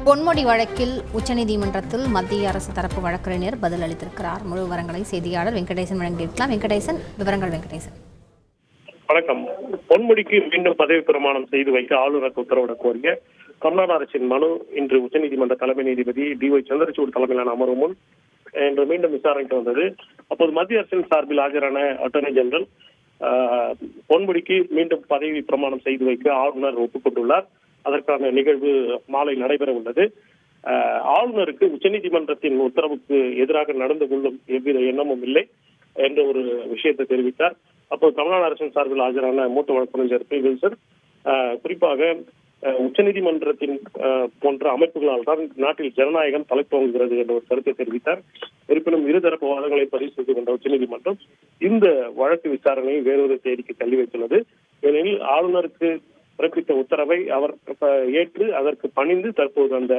பொன்முடி வழக்கில் உச்சநீதிமன்றத்தில் மத்திய அரசு தரப்பு வழக்கறிஞர் பதில் அளித்திருக்கிறார். முழு விவரங்களை செய்தியாளர் வெங்கடேசன் வழங்கியிருக்கலாம். வெங்கடேசன், விவரங்கள். வெங்கடேசன், வணக்கம். பொன்முடிக்கு மீண்டும் பதவி பிரமாணம் செய்து வைக்க ஆளுநருக்கு உத்தரவிடக் கோரிய தமிழ்நாடு அரசின் மனு இன்று உச்சநீதிமன்ற தலைமை நீதிபதி DY சந்திரசூட் தலைமையிலான அமர்வு முன் இன்று மீண்டும் விசாரணைக்கு வந்தது. அப்போது மத்திய அரசின் சார்பில் ஆஜரான அட்டர்னி ஜெனரல் பொன்முடிக்கு மீண்டும் பதவி பிரமாணம் செய்து வைக்க ஆளுநர் ஒப்புக்கொண்டுள்ளார். அதற்கான நிகழ்வு மாலை நடைபெற உள்ளது. ஆளுநருக்கு உச்சநீதிமன்றத்தின் உத்தரவுக்கு எதிராக நடந்து கொள்ளும் எவ்வித எண்ணமும் இல்லை என்ற ஒரு விஷயத்தை தெரிவித்தார். அப்போது தமிழ்நாடு அரசின் சார்பில் ஆஜரான மூத்த வழக்கறிஞர் P. வில்சன் குறிப்பாக உச்சநீதிமன்றத்தின் போன்ற அமைப்புகளால் தான் நாட்டில் ஜனநாயகம் தலைத்தோங்குகிறது என்ற ஒரு கருத்தை தெரிவித்தார். இருப்பினும் இருதரப்பு வாதங்களை பதிவு செய்து கொண்ட உச்சநீதிமன்றம் இந்த வழக்கு விசாரணையை வேறொரு தேதிக்கு தள்ளி வைத்துள்ளது. ஏனெனில் ஆளுநருக்கு பிறப்பித்த உத்தரவை அவர் ஏற்று அதற்கு பணிந்து தற்போது அந்த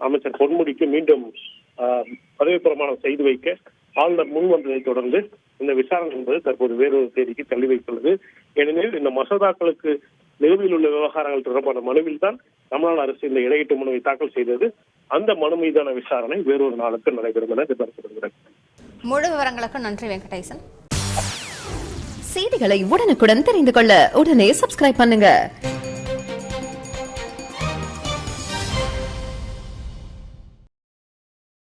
அமைச்சர் பொன்முடிக்கு மீண்டும் பதவி பிரமாணம் செய்து வைக்க ஆளுநர் முன் வந்ததை தொடர்ந்து இந்த விசாரணை என்பது தற்போது வேறொரு தேதிக்கு தள்ளி வைத்துள்ளது. ஏனெனில் இந்த மசோதாக்களுக்கு நிலுவையில் உள்ள விவகாரங்கள் தொடர்பான மனுவில் தான் தமிழ்நாடு அரசு இந்த இடையீட்டு மனுவை தாக்கல் செய்தது. அந்த மனு மீதான விசாரணை வேறொரு நாளுக்கு நடைபெறும் என எதிர்பார்க்கப்படுகிறது. முழு விவரங்களுக்கு நன்றி வெங்கடேசன். செய்திகளை உடனுக்குடன் தெரிந்து கொள்ள உடனே சப்ஸ்கிரைப் பண்ணுங்க.